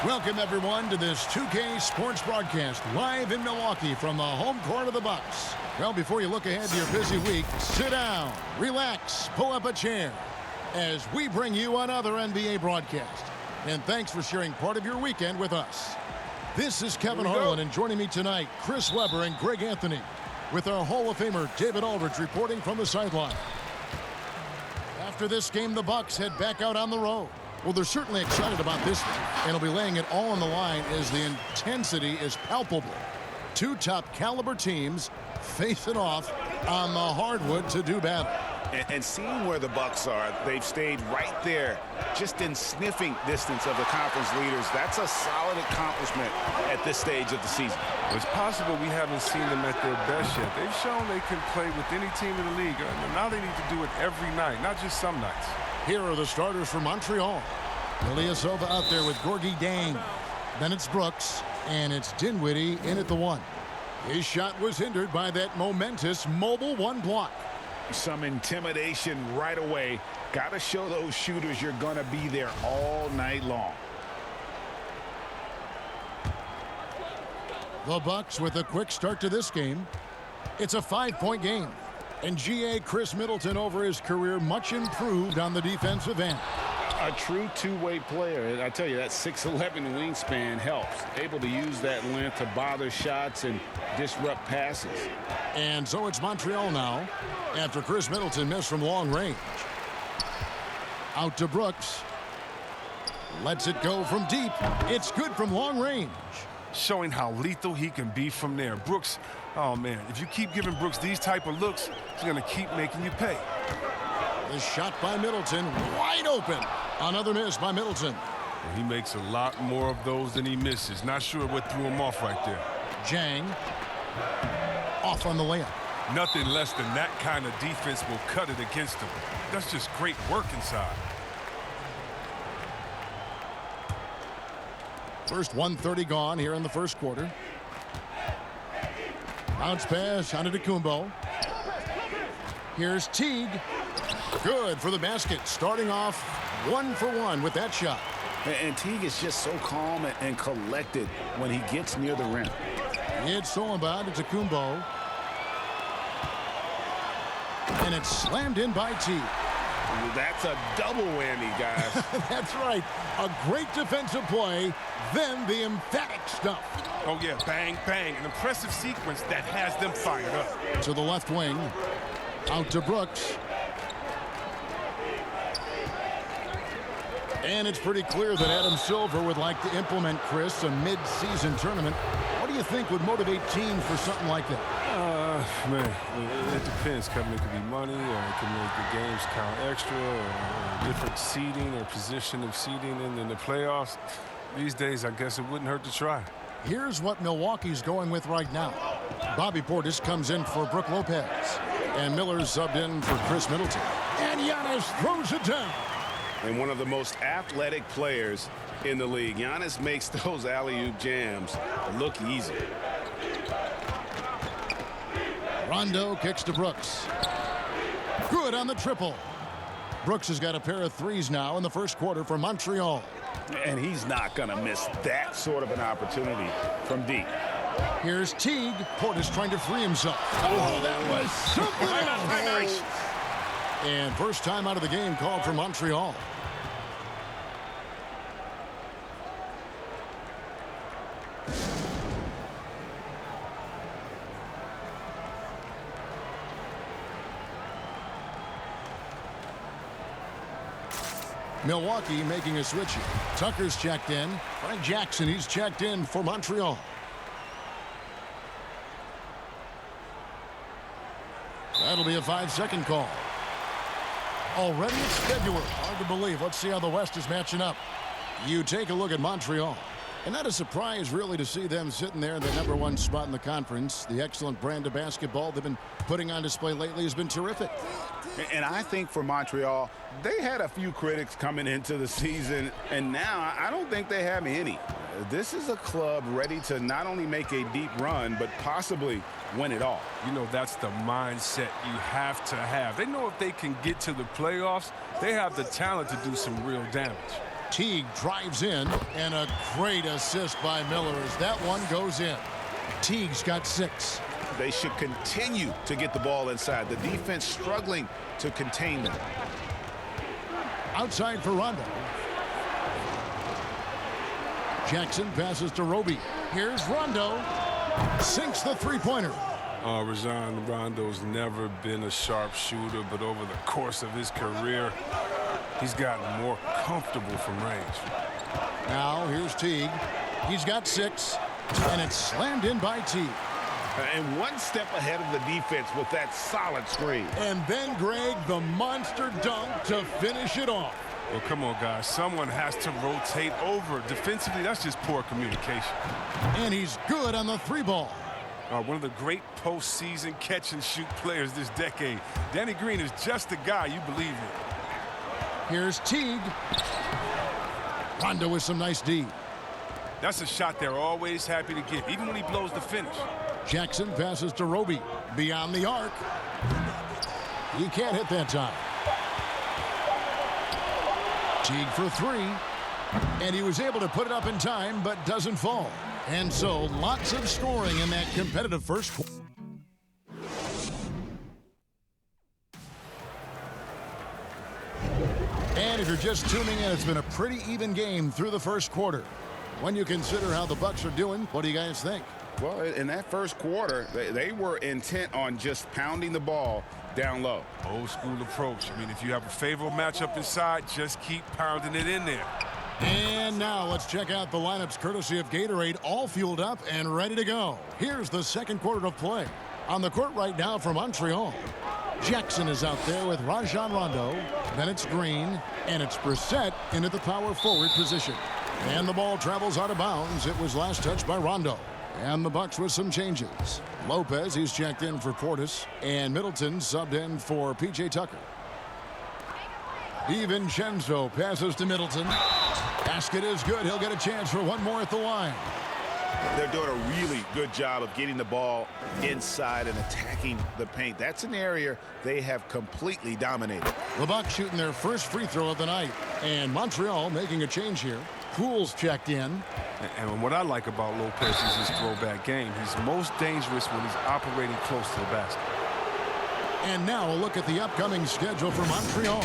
Welcome, everyone, to this 2K Sports broadcast live in Milwaukee from the home court of the Bucks. Well, before you look ahead to your busy week, sit down, relax, pull up a chair as we bring you another NBA broadcast. And thanks for sharing part of your weekend with us. This is Kevin Harlan, and joining me tonight, Chris Webber and Greg Anthony, with our Hall of Famer David Aldridge reporting from the sideline. After this game, the Bucks head back out on the road. Well, they're certainly excited about this one, and will be laying it all on the line as the intensity is palpable. Two top caliber teams facing off on the hardwood to do battle. And seeing where the Bucks are, they've stayed right there, just in sniffing distance of the conference leaders. That's a solid accomplishment at this stage of the season. It's possible we haven't seen them at their best yet. They've shown they can play with any team in the league, and now they need to do it every night, not just some nights. Here are the starters for Montreal. Ilyasova out there with Gorgie Dang. Then it's Brooks, and it's Dinwiddie in at the one. His shot was hindered by that momentous mobile one block. Some intimidation right away. Got to show those shooters you're going to be there all night long. The Bucks with a quick start to this game. It's a 5-point game. And GA Chris Middleton over his career much improved on the defensive end. A true two-way player. And I tell you, that 6'11" wingspan helps. Able to use that length to bother shots and disrupt passes. And so it's Montreal now after Chris Middleton missed from long range. Out to Brooks. Lets it go from deep. It's good from long range. Showing how lethal he can be from there. Brooks, oh man, if you keep giving Brooks these type of looks, he's going to keep making you pay. The shot by Middleton, wide open. Another miss by Middleton. He makes a lot more of those than he misses. Not sure what threw him off right there. Jang off on the layup. Nothing less than that kind of defense will cut it against him. That's just great work inside. First 1:30 gone here in the first quarter. Bounce pass on to Kumbo. Here's Teague. Good for the basket. Starting off 1 for 1 with that shot. And Teague is just so calm and collected when he gets near the rim. It's stolen by Kumbo. And it's slammed in by Teague. That's a double whammy, guys. That's right. A great defensive play, then the emphatic stuff. Oh, yeah, bang, bang. An impressive sequence that has them fired up. To the left wing. Out to Brooks. And it's pretty clear that Adam Silver would like to implement, Chris, a mid-season tournament. What do you think would motivate teams for something like that? Man, it depends, Kevin. It could be money, or it could make the games count extra, or different seeding or position of seeding in the playoffs. These days, I guess it wouldn't hurt to try. Here's what Milwaukee's going with right now. Bobby Portis comes in for Brook Lopez. And Miller's subbed in for Chris Middleton. And Giannis throws it down. And one of the most athletic players in the league. Giannis makes those alley-oop jams look easy. Rondo kicks to Brooks. Good on the triple. Brooks has got a pair of threes now in the first quarter for Montreal. And he's not going to miss that sort of an opportunity from deep. Here's Teague. Portis trying to free himself. Oh, that was something else. And first time out of the game called for Montreal. Milwaukee making a switch here. Tucker's checked in. Frank Jackson, he's checked in for Montreal. That'll be a 5-second call. Already it's February. Hard to believe. Let's see how the West is matching up. You take a look at Montreal. And not a surprise, really, to see them sitting there in the #1 spot in the conference. The excellent brand of basketball they've been putting on display lately has been terrific. And I think for Montreal, they had a few critics coming into the season, and now I don't think they have any. This is a club ready to not only make a deep run, but possibly win it all. You know, that's the mindset you have to have. They know if they can get to the playoffs, they have the talent to do some real damage. Teague drives in, and a great assist by Miller as that one goes in. Teague's got 6. They should continue to get the ball inside. The defense struggling to contain them. Outside for Rondo. Jackson passes to Roby. Here's Rondo. Sinks the three-pointer. Rajon Rondo's never been a sharp shooter, but over the course of his career, he's gotten more comfortable from range. Now here's Teague. He's got 6, and it's slammed in by Teague. And one step ahead of the defense with that solid screen. And then, Greg, the monster dunk to finish it off. Well, come on, guys. Someone has to rotate over. Defensively, that's just poor communication. And he's good on the 3-ball. One of the great postseason catch-and-shoot players this decade. Danny Green is just the guy you believe in. Here's Teague. Rondo with some nice D. That's a shot they're always happy to get, even when he blows the finish. Jackson passes to Roby. Beyond the arc. He can't hit that time. Teague for 3. And he was able to put it up in time, but doesn't fall. And so, lots of scoring in that competitive first quarter. And if you're just tuning in, it's been a pretty even game through the first quarter. When you consider how the Bucks are doing, what do you guys think? Well, in that first quarter, they were intent on just pounding the ball down low. Old school approach. I mean, if you have a favorable matchup inside, just keep pounding it in there. And now let's check out the lineups courtesy of Gatorade, all fueled up and ready to go. Here's the second quarter of play. On the court right now for Montreal, Jackson is out there with Rajon Rondo. Then it's Green, and it's Brissett into the power forward position. And the ball travels out of bounds. It was last touched by Rondo. And the Bucks with some changes. Lopez, he's checked in for Portis, and Middleton subbed in for P.J. Tucker. DiVincenzo passes to Middleton. Basket is good. He'll get a chance for one more at the line. They're doing a really good job of getting the ball inside and attacking the paint. That's an area they have completely dominated. The Bucks shooting their first free throw of the night. And Montreal making a change here. Poole's checked in. And what I like about Lopez is his throwback game. He's most dangerous when he's operating close to the basket. And now a look at the upcoming schedule for Montreal.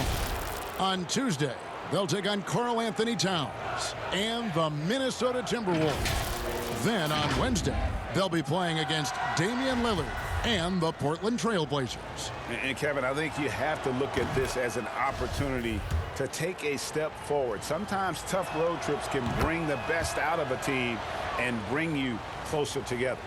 On Tuesday, they'll take on Karl Anthony Towns and the Minnesota Timberwolves. Then on Wednesday, they'll be playing against Damian Lillard and the Portland Trail Blazers. And Kevin, I think you have to look at this as an opportunity to take a step forward. Sometimes tough road trips can bring the best out of a team and bring you closer together.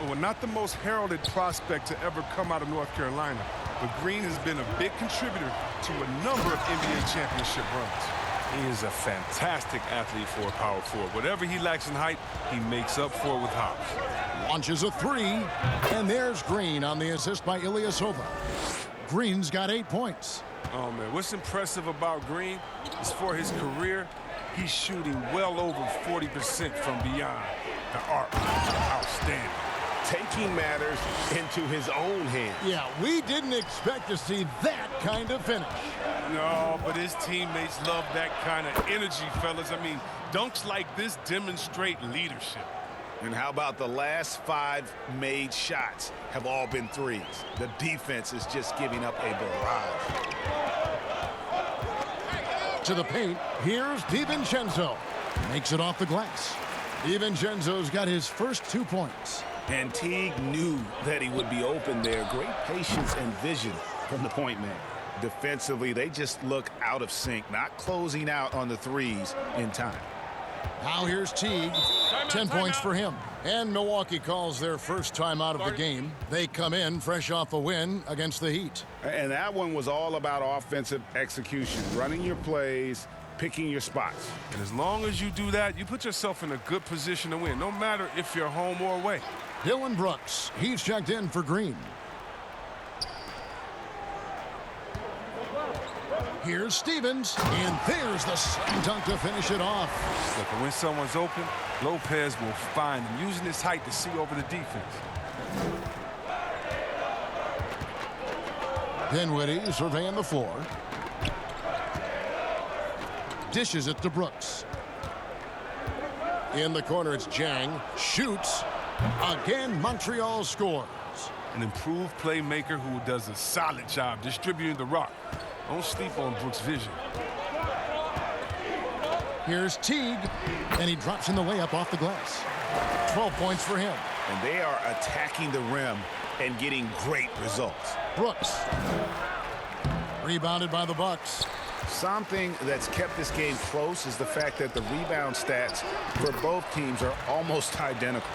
Well, not the most heralded prospect to ever come out of North Carolina, but Green has been a big contributor to a number of NBA championship runs. He is a fantastic athlete for a power forward. Whatever he lacks in height, he makes up for it with hops. Launches a 3, and there's Green on the assist by Ilyasova. Green's got 8 points. Oh, man, what's impressive about Green is for his career, he's shooting well over 40% from beyond the arc. Outstanding. Taking matters into his own hands. Yeah, we didn't expect to see that kind of finish. No, but his teammates love that kind of energy, fellas. I mean, dunks like this demonstrate leadership. And how about the last 5 made shots have all been threes? The defense is just giving up a barrage. To the paint, here's DiVincenzo. Makes it off the glass. DiVincenzo's got his first 2 points. And Teague knew that he would be open there. Great patience and vision from the point man. Defensively, they just look out of sync, not closing out on the threes in time. Now here's Teague. 10 points for him. And Milwaukee calls their first time out of the game. They come in fresh off a win against the Heat. And that one was all about offensive execution, running your plays, picking your spots. And as long as you do that, you put yourself in a good position to win, no matter if you're home or away. Dylan Brooks, he's checked in for Green. Here's Stevens, and there's the slam dunk to finish it off. Look, when someone's open, Lopez will find him, using his height to see over the defense. Dinwiddie surveying the floor. Dishes it to Brooks. In the corner, it's Jang. Shoots. Again, Montreal scores. An improved playmaker who does a solid job distributing the rock. Don't sleep on Brooks' vision. Here's Teague, and he drops in the layup off the glass. 12 points for him. And they are attacking the rim and getting great results. Brooks. Rebounded by the Bucks. Something that's kept this game close is the fact that the rebound stats for both teams are almost identical.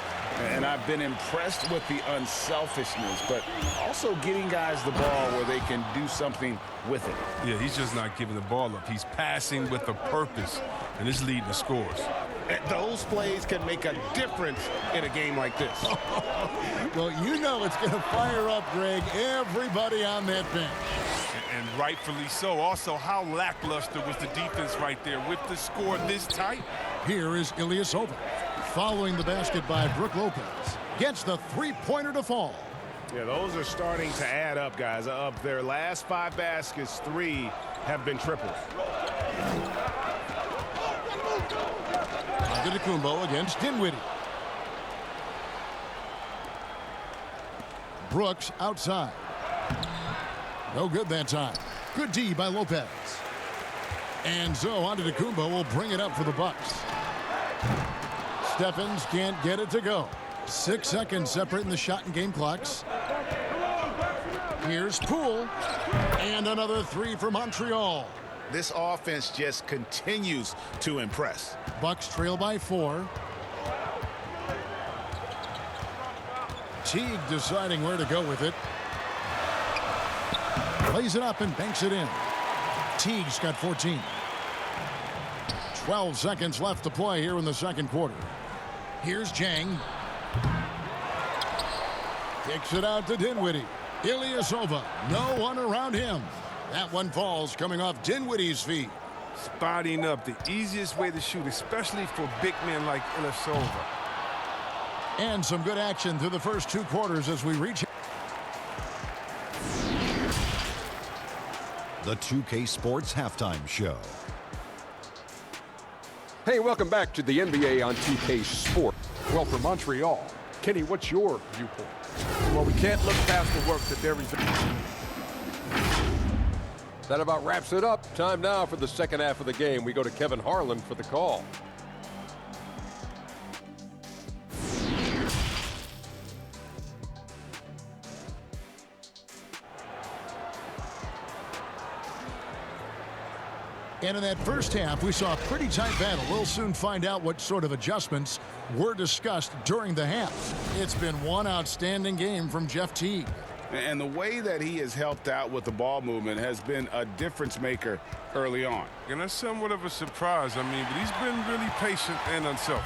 And I've been impressed with the unselfishness, but also getting guys the ball where they can do something with it. Yeah, he's just not giving the ball up. He's passing with a purpose, and it's leading to scores. And those plays can make a difference in a game like this. Well, you know it's going to fire up, Greg, everybody on that bench. And rightfully so. Also, how lackluster was the defense right there with the score this tight? Here is Ilyasova. Following the basket by Brook Lopez. Gets the three-pointer to fall. Yeah, those are starting to add up, guys. Of their last 5 baskets, 3 have been triples. Antetokounmpo against Dinwiddie. Brooks outside. No good that time. Good D by Lopez. And so Antetokounmpo will bring it up for the Bucks. Stephens can't get it to go. 6 seconds separating the shot and game clocks. Here's Poole. And another 3 for Montreal. This offense just continues to impress. Bucks trail by 4. Teague deciding where to go with it. Plays it up and banks it in. Teague's got 14. 12 seconds left to play here in the second quarter. Here's Jang. Kicks it out to Dinwiddie. Ilyasova. No one around him. That one falls coming off Dinwiddie's feet. Spotting up, the easiest way to shoot, especially for big men like Ilyasova. And some good action through the first 2 quarters as we reach. The 2K Sports Halftime Show. Hey, welcome back to the NBA on 2K Sport. Well, for Montreal, Kenny, what's your viewpoint? Well, we can't look past the work that they're That about wraps it up. Time now for the second half of the game. We go to Kevin Harlan for the call. And in that first half, we saw a pretty tight battle. We'll soon find out what sort of adjustments were discussed during the half. It's been one outstanding game from Jeff Teague. And the way that he has helped out with the ball movement has been a difference maker early on. And that's somewhat of a surprise, but he's been really patient and unselfish.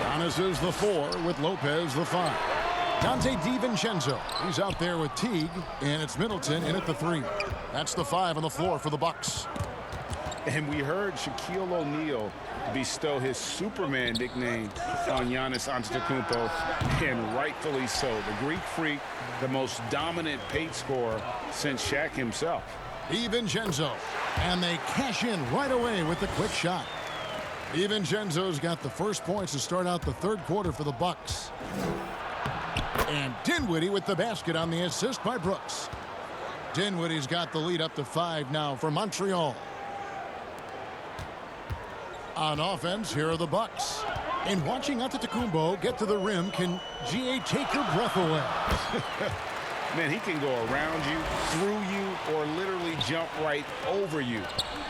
Giannis is the 4 with Lopez the 5. Dante DiVincenzo, he's out there with Teague, and it's Middleton in at the 3. That's the 5 on the floor for the Bucks. And we heard Shaquille O'Neal bestow his Superman nickname on Giannis Antetokounmpo, and rightfully so. The Greek Freak, the most dominant paint scorer since Shaq himself. DiVincenzo, and they cash in right away with the quick shot. DiVincenzo's got the first points to start out the third quarter for the Bucks. And Dinwiddie with the basket on the assist by Brooks. Dinwiddie's got the lead up to 5 now for Montreal. On offense, here are the Bucks. And watching Antetokounmpo get to the rim can GA take your breath away. Man, he can go around you, through you, or literally jump right over you.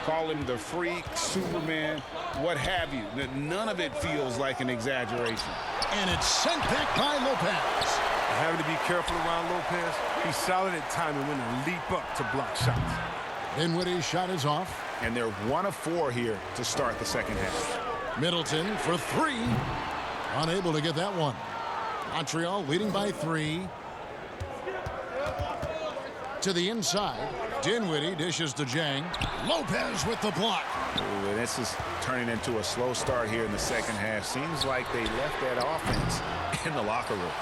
Call him the freak, Superman, what have you. None of it feels like an exaggeration. And it's sent back by Lopez. Having to be careful around Lopez. He's solid at timing when to leap up to block shots. Dinwiddie's shot is off. And they're 1 of 4 here to start the second half. Middleton for 3. Unable to get that one. Montreal leading by 3. To the inside. Dinwiddie dishes to Jang. Lopez with the block. Ooh, and this is turning into a slow start here in the second half. Seems like they left that offense in the locker room.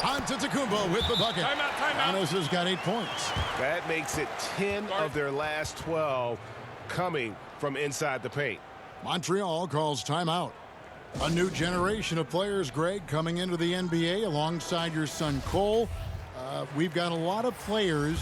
Antetokounmpo with the bucket. Timeout. Giannis has got 8 points. That makes it 10 of their last 12. coming from inside the paint. Montreal calls timeout. A new generation of players, Greg, coming into the NBA alongside your son Cole. We've got a lot of players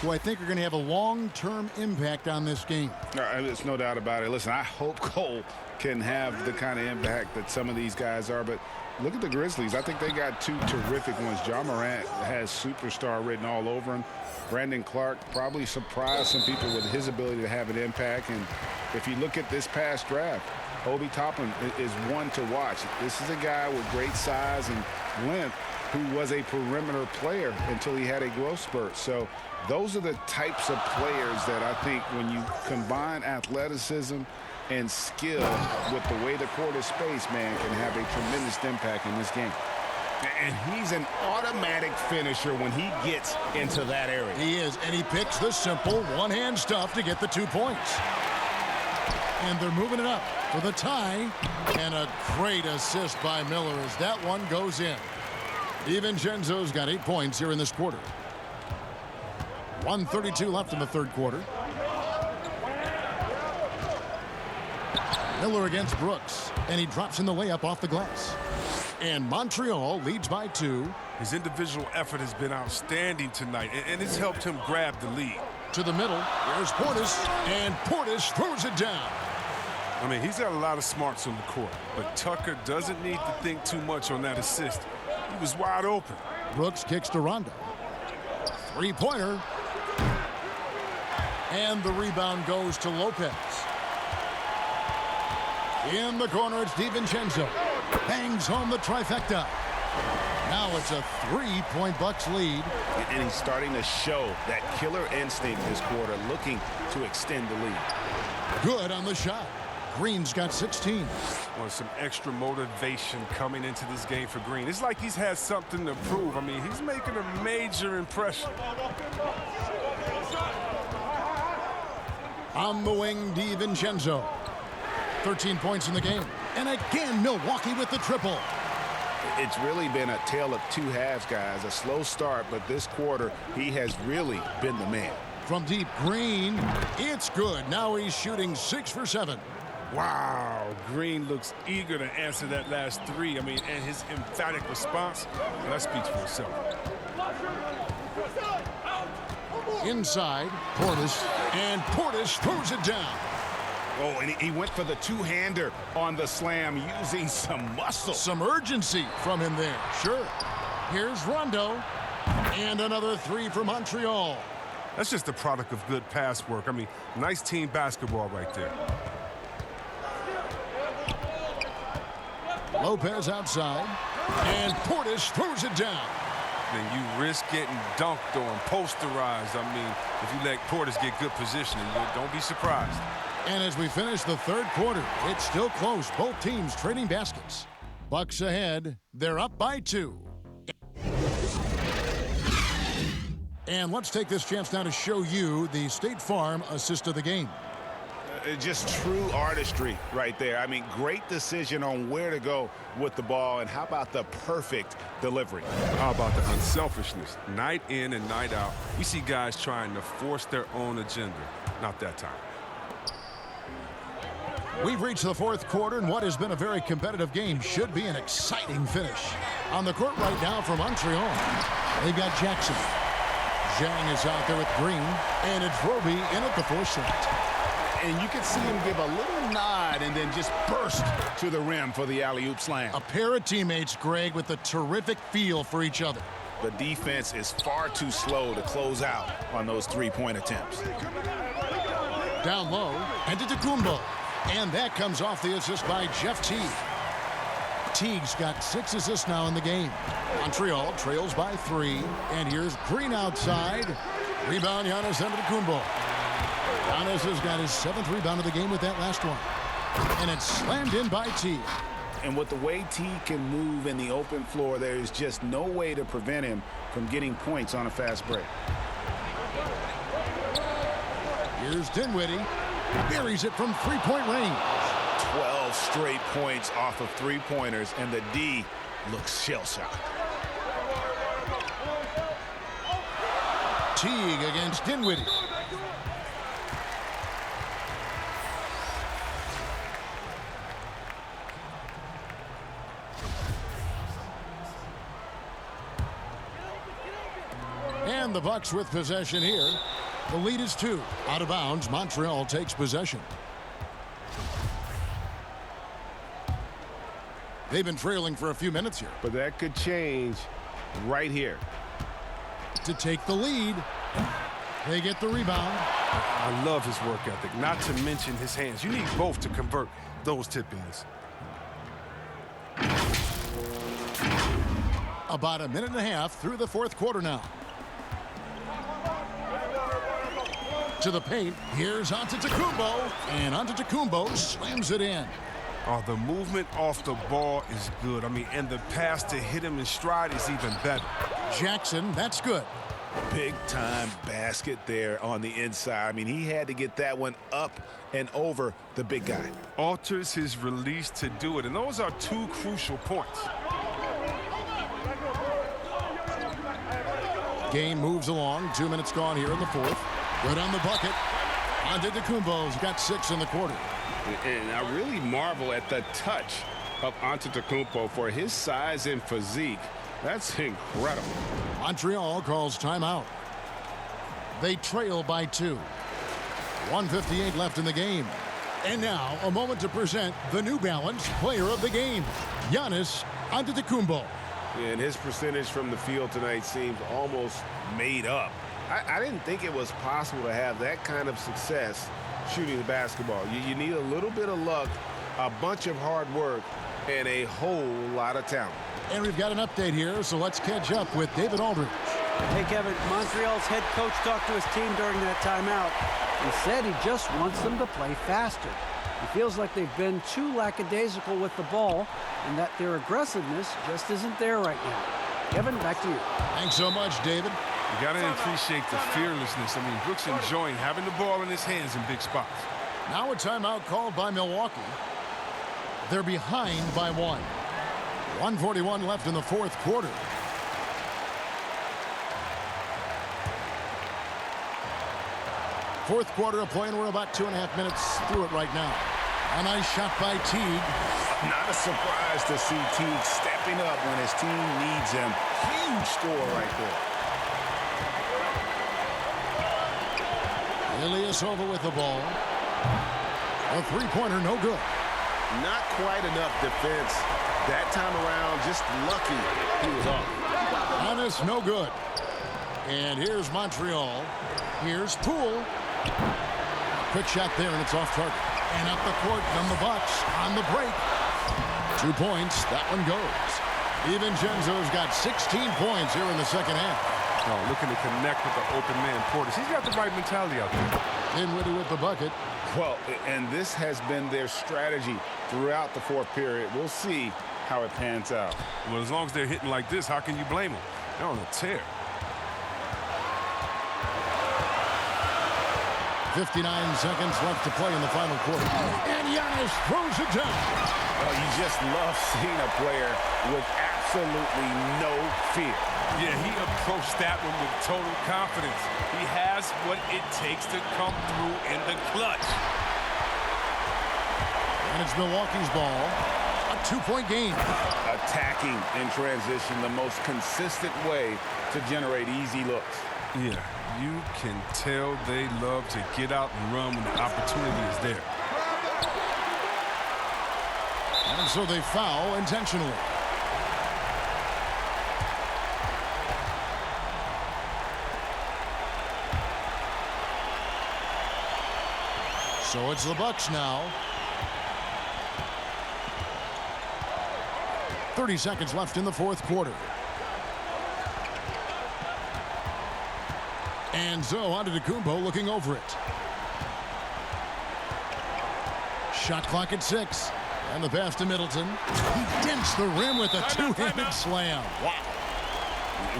who I think are going to have a long-term impact on this game. There's no doubt about it. Listen, I hope Cole can have the kind of impact that some of these guys are, but look at the Grizzlies. I think they got two terrific ones. Ja Morant has superstar written all over him. Brandon Clark probably surprised some people with his ability to have an impact. And if you look at this past draft, Obi Toppin is one to watch. This is a guy with great size and length who was a perimeter player until he had a growth spurt. So those are the types of players that I think when you combine athleticism and skill with the way the court is spaced, man, can have a tremendous impact in this game. And he's an automatic finisher when he gets into that area. He is, and he picks the simple one-hand stuff to get the 2 points. And they're moving it up for the tie, and a great assist by Miller as that one goes in. DiVincenzo's got 8 points here in this quarter. 1:32 left in the third quarter. Miller against Brooks, and he drops in the layup off the glass. And Montreal leads by 2. His individual effort has been outstanding tonight, and it's helped him grab the lead. To the middle, there's Portis, and Portis throws it down. I mean, he's got a lot of smarts on the court, but Tucker doesn't need to think too much on that assist. He was wide open. Brooks kicks to Rondo. Three-pointer. And the rebound goes to Lopez. In the corner, it's DiVincenzo. Bangs home the trifecta. Now it's a 3-point Bucks lead. And he's starting to show that killer instinct this quarter, looking to extend the lead. Good on the shot. Green's got 16. Well, some extra motivation coming into this game for Green. It's like he's had something to prove. I mean, he's making a major impression. On the wing, DiVincenzo. 13 points in the game. And again, Milwaukee with the triple. It's really been a tale of two halves, guys. A slow start, but this quarter, he has really been the man. From deep, Green. It's good. Now he's shooting 6 for 7. Wow, Green looks eager to answer that last three. I mean, and his emphatic response, well, that speaks for itself. Inside, Portis, and Portis throws it down. Oh, and he went for the two-hander on the slam, using some muscle. Some urgency from him there, sure. Here's Rondo, and another 3 for Montreal. That's just a product of good pass work. I mean, nice team basketball right there. Lopez outside, and Portis throws it down. Then you risk getting dunked on, posterized. I mean, if you let Portis get good positioning, don't be surprised. And as we finish the third quarter, it's still close. Both teams trading baskets. Bucks ahead. They're up by 2. And let's take this chance now to show you the State Farm assist of the game. Just true artistry right there. I mean, great decision on where to go with the ball, and how about the perfect delivery? How about the unselfishness? Night in and night out, we see guys trying to force their own agenda. Not that time. We've reached the fourth quarter, and what has been a very competitive game should be an exciting finish. On the court right now for Montreal, they've got Jackson. Zhang is out there with Green, and it's Roby in at the 4 slot. And you can see him give a little nod and then just burst to the rim for the alley-oop slam. A pair of teammates, Greg, with a terrific feel for each other. The defense is far too slow to close out on those three-point attempts. Down low, and to Tacumbo. And that comes off the assist by Jeff Teague. Teague's got 6 assists now in the game. Montreal trails by 3. And here's Green outside. Rebound, Giannis Antetokounmpo. Giannis has got his 7th rebound of the game with that last one. And it's slammed in by Teague. And with the way Teague can move in the open floor, there is just no way to prevent him from getting points on a fast break. Here's Dinwiddie. Buries it from 3-point range. 12 straight points off of three-pointers, and the D looks shell-shocked. Teague against Dinwiddie. And the Bucks with possession here. The lead is 2. Out of bounds, Montreal takes possession. They've been trailing for a few minutes here. But that could change right here. To take the lead. They get the rebound. I love his work ethic, not to mention his hands. You need both to convert those tip-ins. About a minute and a half through the fourth quarter now. To the paint. Here's Antetokounmpo. And Antetokounmpo slams it in. Oh, the movement off the ball is good. I mean, and the pass to hit him in stride is even better. Jackson, that's good. Big-time basket there on the inside. I mean, he had to get that one up and over the big guy. Alters his release to do it, and those are 2 crucial points. Game moves along. 2 minutes gone here in the fourth. Good on the bucket. Antetokounmpo's got 6 in the quarter. And I really marvel at the touch of Antetokounmpo for his size and physique. That's incredible. Montreal calls timeout. They trail by 2. 1:58 left in the game. And now a moment to present the New Balance Player of the Game, Giannis Antetokounmpo. And his percentage from the field tonight seems almost made up. I didn't think it was possible to have that kind of success shooting the basketball. You need a little bit of luck, a bunch of hard work, and a whole lot of talent. And we've got an update here, so let's catch up with David Aldridge. Hey, Kevin, Montreal's head coach talked to his team during that timeout. He said he just wants them to play faster. He feels like they've been too lackadaisical with the ball and that their aggressiveness just isn't there right now. Kevin, back to you. Thanks so much, David. You got to appreciate the fearlessness. I mean, Brooks enjoying having the ball in his hands in big spots. Now a timeout called by Milwaukee. They're behind by 1. 1:41 left in the fourth quarter. Fourth quarter of play, and we're about 2.5 minutes through it right now. A nice shot by Teague. Not a surprise to see Teague stepping up when his team needs him. Huge score right there. Ilyasova with the ball. A three-pointer, no good. Not quite enough defense. That time around, just lucky he was off. Giannis, no good. And here's Montreal. Here's Poole. Quick shot there, and it's off target. And up the court from the Bucks on the break. 2 points. That one goes. DiVincenzo's got 16 points here in the second half. Oh, looking to connect with the open man Portis. He's got the right mentality out there. Dinwiddie with the bucket. Well, and this has been their strategy throughout the fourth period. We'll see how it pans out. Well, as long as they're hitting like this, how can you blame them? They're on a tear. 59 seconds left to play in the final quarter. And Giannis throws it down. Well, you just love seeing a player with absolutely no fear. Yeah, he approached that one with total confidence. He has what it takes to come through in the clutch. And it's Milwaukee's ball. A 2-point game. Attacking in transition, the most consistent way to generate easy looks. Yeah, you can tell they love to get out and run when the opportunity is there. And so they foul intentionally. So it's the Bucks now. 30 seconds left in the fourth quarter. And so Antetokounmpo looking over it. Shot clock at 6. And the pass to Middleton. He dents the rim with a two-handed slam. Wow.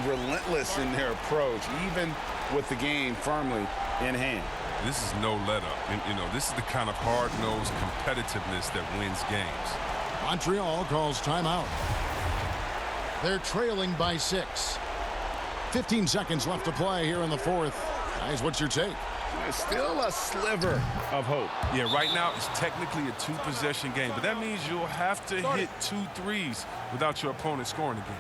Relentless in their approach, even with the game firmly in hand. This is no let-up. And, you know, this is the kind of hard-nosed competitiveness that wins games. Montreal calls timeout. They're trailing by 6. 15 seconds left to play here in the fourth. Guys, what's your take? There's still a sliver of hope. Yeah, right now it's technically a 2-possession game, but that means you'll have to hit 2 threes without your opponent scoring again.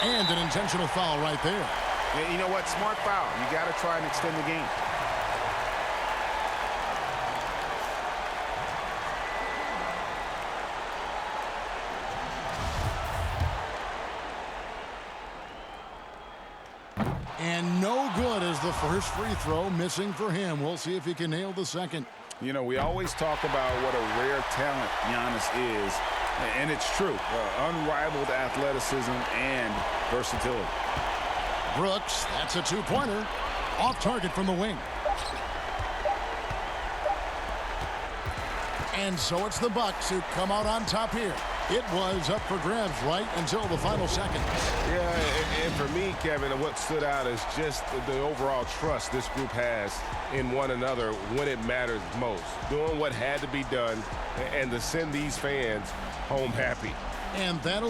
And an intentional foul right there. And you know what? Smart foul. You got to try and extend the game. And no good as the first free throw missing for him. We'll see if he can nail the second. You know, we always talk about what a rare talent Giannis is, and it's true. Unrivaled athleticism and versatility. Brooks, that's a two-pointer. Off target from the wing. And so it's the Bucks who come out on top here. It was up for grabs right until the final seconds. Yeah, and for me, Kevin, what stood out is just the overall trust this group has in one another when it matters most. Doing what had to be done and to send these fans home happy. And that'll